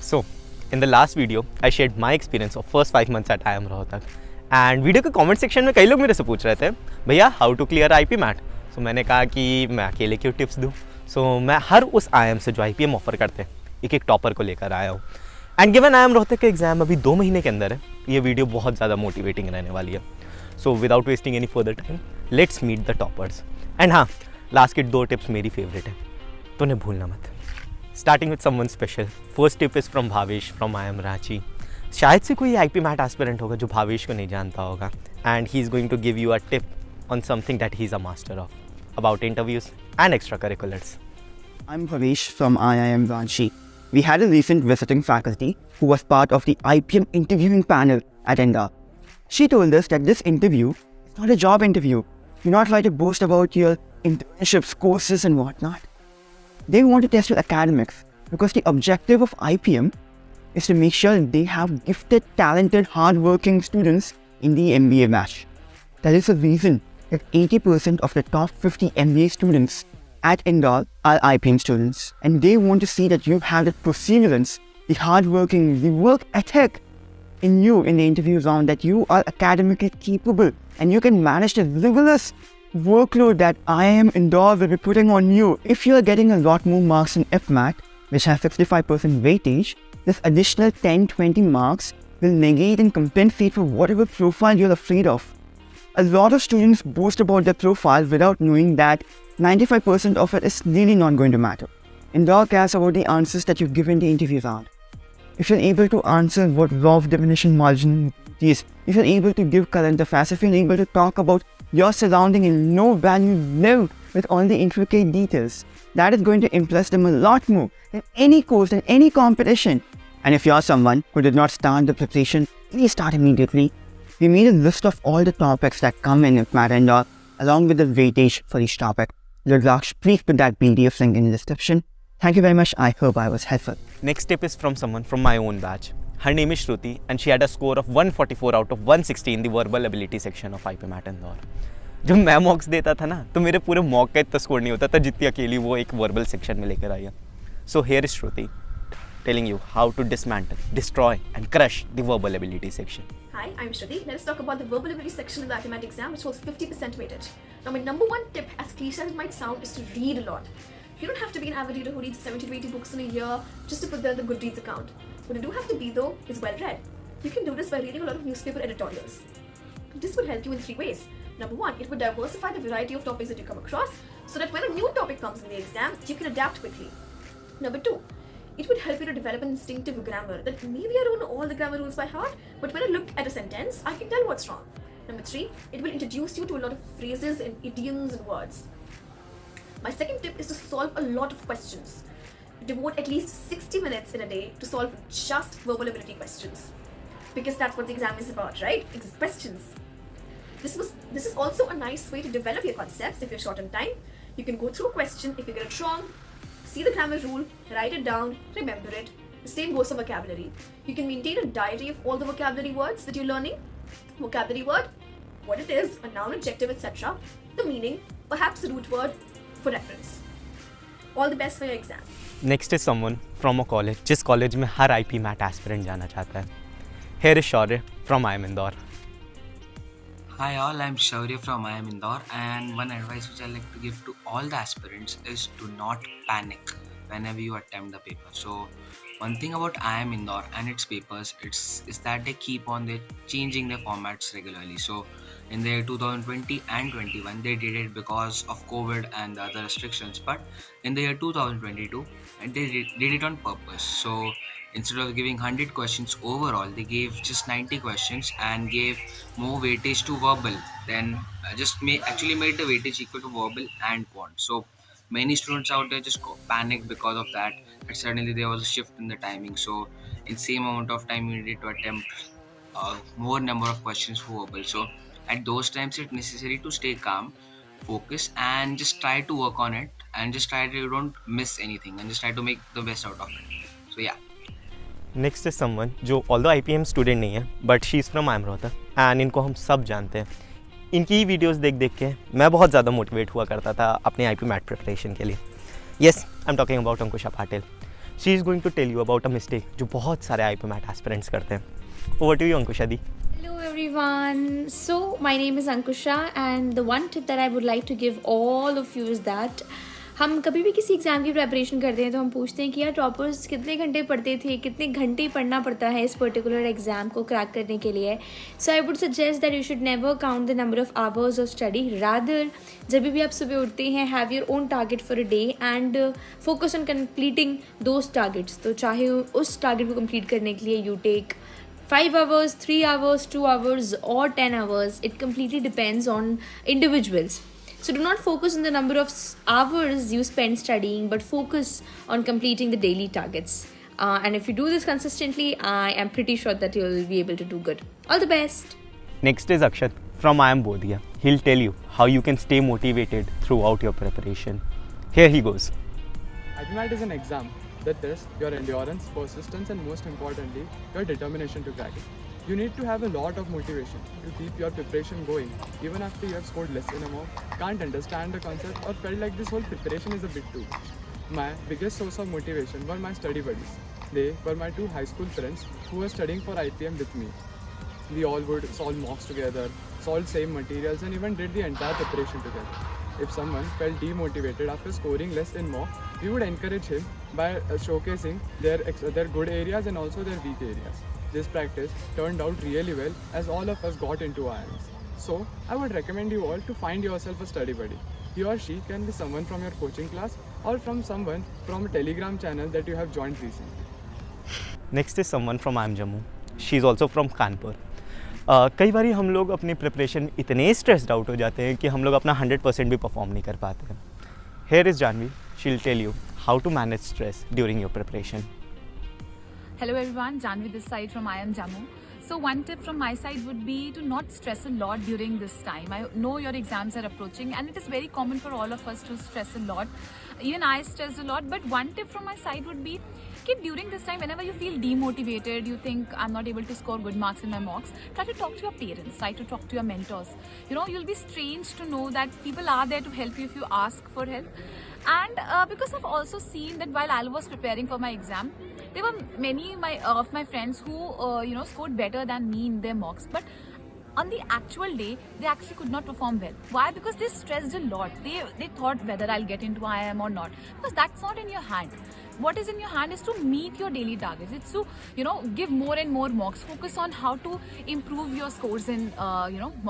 So, in the last video, I shared my experience of first 5 months at IIM Rohtak. And video के comment section में कई लोग मेरे से पूछ रहे थे भैया हाउ टू क्लियर IPMAT. सो मैंने कहा कि मैं अकेले क्यों टिप्स दूँ. सो मैं हर उस IIM से जो IPM ऑफर करते हैं एक एक टॉपर को लेकर आया हूँ. एंड गिवन IIM रोहतक का एग्जाम अभी 2 महीने के अंदर है, ये वीडियो बहुत ज़्यादा मोटिवेटिंग रहने वाली है. So without wasting any further time let's meet the toppers. And हाँ, लास्ट की 2 टिप्स मेरी फेवरेट है, तो उन्हें भूलना मत. Starting with someone special. First tip is from Bhavesh from iimranchi. शायद से कोई IPMAT एस्पिरेंट होगा जो भावेश को नहीं जानता होगा. And he is going to give you a tip on something that he is a master of about interviews and extracurriculars. I'm Bhavesh from iimranchi. We had a recent visiting faculty who was part of the IPM interviewing panel at ENDA. She told us that this interview is not a job interview. You're not trying to boast about your internships, courses and whatnot. They want to test your academics because the objective of IPM is to make sure they have gifted, talented, hard-working students in the MBA batch. That is the reason that 80% of the top 50 MBA students at ENDA are IPM students, and they want to see that you have the perseverance, the hard-working, the work ethic in you in the interview round, that you are academically capable and you can manage the rigorous workload that iimindore will be putting on you. If you are getting a lot more marks in IPMAT, which has 65% weightage, this additional 10-20 marks will negate and compensate for whatever profile you're afraid of. A lot of students boast about their profile without knowing that 95% of it is really not going to matter. Indore cares about the answers that you give in the interview round. If you're able to answer what raw definition margin is, if you're able to give current affairs, if you're able to talk about your surrounding and know where you live with all the intricate details, that is going to impress them a lot more than any course and any competition. And if you're someone who did not start the preparation, please start immediately. We made a list of all the topics that come in IPMAT and along with the weightage for each topic. Rudraksh, please put that PDF link in the description. Thank you very much. I hope I was helpful. Next tip is from someone from my own batch. Her name is Shruti and she had a score of 144 out of 160 in the verbal ability section of IPMAT Indore. जब मैं मॉक्स देता था ना तो मेरे पूरे mock का इतना स्कोर नहीं होता था जितनी अकेली वो एक वर्बल सेक्शन में लेकर आई है. So here is Shruti telling you how to dismantle, destroy and crush the verbal ability section. Hi, I'm Shruti. Let us talk about the verbal ability section of the IPMAT exam, which holds 50% weightage. Now, my number one tip, as cliche as it might sound, is to read a lot. You don't have to be an avid reader who reads 70 to 80 books in a year just to put there the Goodreads account. What you do have to be, though, is well read. You can do this by reading a lot of newspaper editorials. This would help you in 3 ways. Number one, it would diversify the variety of topics that you come across so that when a new topic comes in the exam, you can adapt quickly. Number two, it would help you to develop an instinctive grammar that maybe I don't know all the grammar rules by heart, but when I look at a sentence, I can tell what's wrong. Number three, it will introduce you to a lot of phrases and idioms and words. My second tip is to solve a lot of questions. Devote at least 60 minutes in a day to solve just verbal ability questions. Because that's what the exam is about, right? Questions. This is also a nice way to develop your concepts if you're short on time. You can go through a question. If you get it wrong, see the grammar rule, write it down, remember it. The same goes for vocabulary. You can maintain a diary of all the vocabulary words that you're learning. Vocabulary word, what it is, a noun, adjective, etc. The meaning, perhaps the root word for reference. All the best for your exam. Next is someone from a college जिस college में हर IPMAT aspirant जाना चाहता है. Here is Shaurya from iimindore. Hi all, I'm Shaurya from iimindore, and one advice which I like to give to all the aspirants is to not panic whenever you attempt the paper. So one thing about iimindore and its papers is that they keep on changing their formats regularly. So in the year 2020 and 21 they did it because of COVID and the other restrictions, but in the year 2022 they did it on purpose. So instead of giving 100 questions overall, they gave just 90 questions and gave more weightage to verbal. Then actually made the weightage equal to verbal and quant. So many students out there just panicked because of that. And suddenly there was a shift in the timing. So in same amount of time you needed to attempt more number of questions for verbal. So at those times it's necessary to stay calm, focus, and just try to work on it, and just try to don't miss anything and just try to make the best out of it. So yeah. Next is someone जो although IPM student नहीं है but she is from IIM Rohtak and इनको हम सब जानते हैं. इनकी videos देख देख के मैं बहुत ज़्यादा मोटिवेट हुआ करता था अपने IPMAT प्रिपरेशन के लिए. Yes, I am talking about Ankusha Patil. She is going to tell you about a mistake जो बहुत सारे IPMAT एस्पिरेंट्स करते हैं. Over to you Ankusha di. Hello everyone. So my name is Ankusha and the one tip that I would like to give all of you is that हम कभी भी किसी exam की प्रेपरेशन करते हैं तो हम पूछते हैं कि यार टॉपर्स कितने घंटे पढ़ते थे, कितने घंटे पढ़ना पड़ता है इस पर्टिकुलर एग्ज़ाम को क्रैक करने के लिए. So I would suggest that you should never count the number of hours of study. Rather जब भी आप सुबह उठते हैं have your own target for a day and focus on completing those targets. तो चाहे उस टारगेट को कंप्लीट करने के लिए you take 5 hours, 3 hours, 2 hours or 10 hours. It completely depends on individuals. So do not focus on the number of hours you spend studying, but focus on completing the daily targets. And if you do this consistently, I am pretty sure that you'll be able to do good. All the best. Next is Akshat from IIM Bodhya. He'll tell you how you can stay motivated throughout your preparation. Here he goes. IPMAT is an exam that tests your endurance, persistence and most importantly, your determination to crack it. You need to have a lot of motivation to keep your preparation going even after you have scored less in a mock, can't understand the concept or felt like this whole preparation is a bit too. My biggest source of motivation were my study buddies. They were my 2 high school friends who were studying for IPM with me. We all would solve mocks together, solved same materials and even did the entire preparation together. If someone felt demotivated after scoring less in mock, we would encourage him by showcasing their good areas and also their weak areas. This practice turned out really well as all of us got into IIMs. So, I would recommend you all to find yourself a study buddy. He or she can be someone from your coaching class or from someone from a Telegram channel that you have joined recently. Next is someone from IIM Jammu. She is also from Kanpur. कई बारी हम लोग अपनी preparation में इतने stressed out हो जाते हैं कि हम लोग अपना 100% भी परफॉर्म नहीं कर पाते हैं. Here is Janvi. She will tell you how to manage stress during your preparation. Hello everyone, Janvi this side from IIM Jammu. So one tip from my side would be to not stress a lot during this time. I know your exams are approaching and it is very common for all of us to stress a lot. Even I stress a lot, but one tip from my side would be that during this time, whenever you feel demotivated, you think I'm not able to score good marks in my mocks, try to talk to your parents, try to talk to your mentors. You know, you'll be strange to know that people are there to help you if you ask for help. And because I've also seen that while I was preparing for my exam, there were many of my friends who scored better than me in their mocks, but on the actual day they actually could not perform well. Why? Because they stressed a lot. They thought whether I'll get into IIM or not, because that's not in your hand. What is in your hand is to meet your daily targets. It's to give more and more mocks, focus on how to improve your scores in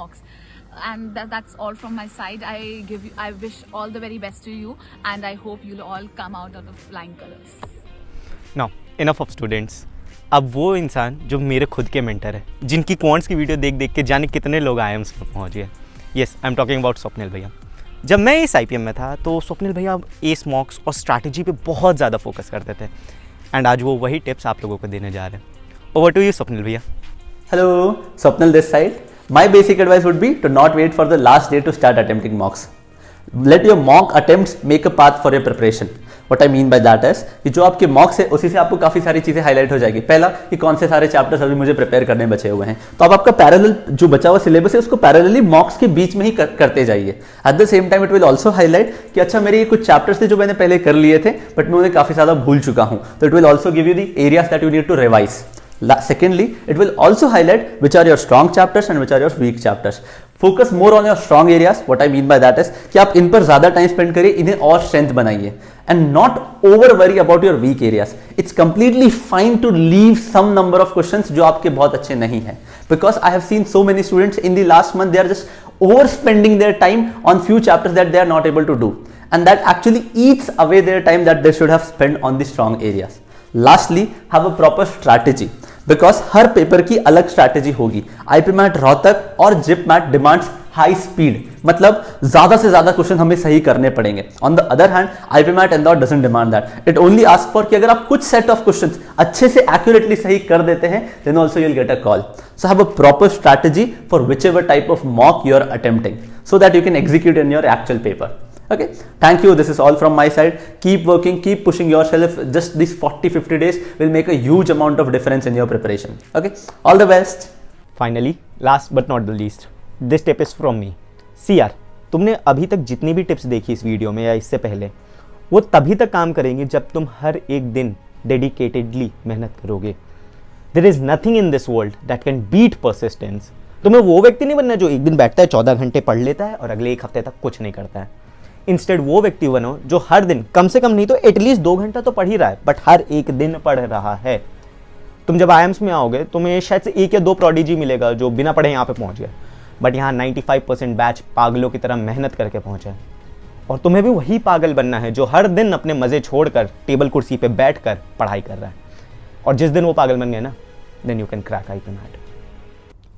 mocks. And that's all from my side. I wish all the very best to you and I hope you'll all come out of flying colors. Now enough of students. अब वो इंसान जो मेरे खुद के mentor है, जिनकी quants की वीडियो देख देख के जाने कितने लोग IIMs में पहुँच गए. Yes, I am talking about Swapnil भैया. जब मैं इस IPM में था तो स्वप्निल भैया एस मॉक्स और स्ट्रैटेजी पे बहुत ज़्यादा फोकस करते थे एंड आज वो वही टिप्स आप लोगों को देने जा रहे हैं. ओवर टू यू स्वप्निल भैया. Hello, Swapnil this side. My basic advice would be to not wait for the last day to start attempting mocks. Let your mock attempts make a path for your preparation. What I mean by that is कि जो आपके मॉक्स है उसी से आपको काफ़ी सारी चीज़ें हाईलाइट हो जाएगी. पहला कि कौन से सारे चैप्टर्स अभी मुझे प्रिपेयर करने बचे हुए हैं, तो आप आपका पैरेलल जो बचा हुआ सिलेबस है उसको पैरेलली मॉक्स के बीच में ही करते जाइए. At the same time it will also highlight कि अच्छा मेरे ये कुछ चैप्टर्स थे जो मैंने पहले कर लिए थे बट मैं उन्हें काफ़ी ज़्यादा भूल चुका हूँ, तो it will also give you the areas that you need to revise. Secondly, it will also highlight which are your strong chapters and which are your weak chapters. Focus more on your strong areas. What I mean by that is कि आप इन पर ज़्यादा time spend करिए, इन्हें और strength बनाइए and not over worry about your weak areas. It's completely fine to leave some number of questions जो आपके बहुत अच्छे नहीं हैं, because I have seen so many students in the last month they are just overspending their time on few chapters that they are not able to do, and that actually eats away their time that they should have spent on the strong areas. Lastly, have a proper strategy, because her paper की अलग strategy होगी. IPMAT Rohtak और JIPMAT demands high speed, मतलब ज्यादा से ज्यादा question हमें सही करने पड़ेंगे. On the other hand IPMAT Indore doesn't demand that. It only ask for कि अगर आप कुछ सेट ऑफ क्वेश्चंस अच्छे से एक्यूरेटली सही कर देते हैं then also you will get a call. So have a proper strategy for whichever type of mock you are attempting so that you can execute in your actual paper. Okay, thank you. This is all from my side. Keep working, keep pushing yourself. Just these 40-50 days will make a huge amount of difference in your preparation. Okay, all the best. Finally, last but not the least, this tip is from me. See यार, तुमने अभी तक जितनी भी tips देखी इस video में या इससे पहले, वो तभी तक काम करेंगे जब तुम हर एक दिन डेडिकेटेडली मेहनत करोगे, there is nothing in this world that can beat persistence. तुम्हें वो व्यक्ति नहीं बनना जो एक दिन बैठता है 14 घंटे पढ़ लेता है और अगले एक हफ्ते तक कुछ नहीं करता है। इंस्टेड वो व्यक्ति बनो जो हर दिन कम से कम नहीं तो एटलीस्ट 2 घंटा तो पढ़ ही रहा है, बट हर एक दिन पढ़ रहा है। तुम जब IIMs में आओगे तुम्हें शायद से 1 या 2 प्रोडिजी मिलेगा जो बिना पढ़े यहाँ पे पहुँच गए, बट यहाँ 95% बैच पागलों की तरह मेहनत करके पहुँचे। और तुम्हें भी वही पागल बनना है जो हर दिन अपने मज़े छोड़कर टेबल कुर्सी पे बैठ कर पढ़ाई कर रहा है। और जिस दिन वो पागल बन गए ना, then you can crack IPMAT।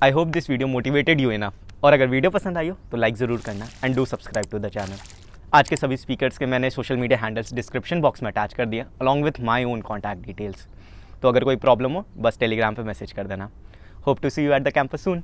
I hope this video motivated you enough, और अगर वीडियो पसंद आई हो तो लाइक ज़रूर करना and do subscribe to the channel. आज के सभी स्पीकर्स के मैंने social media handles description box में अटैच कर दिया along with my own contact details. तो अगर कोई प्रॉब्लम हो बस टेलीग्राम पे मैसेज कर देना। Hope to see you at the campus soon.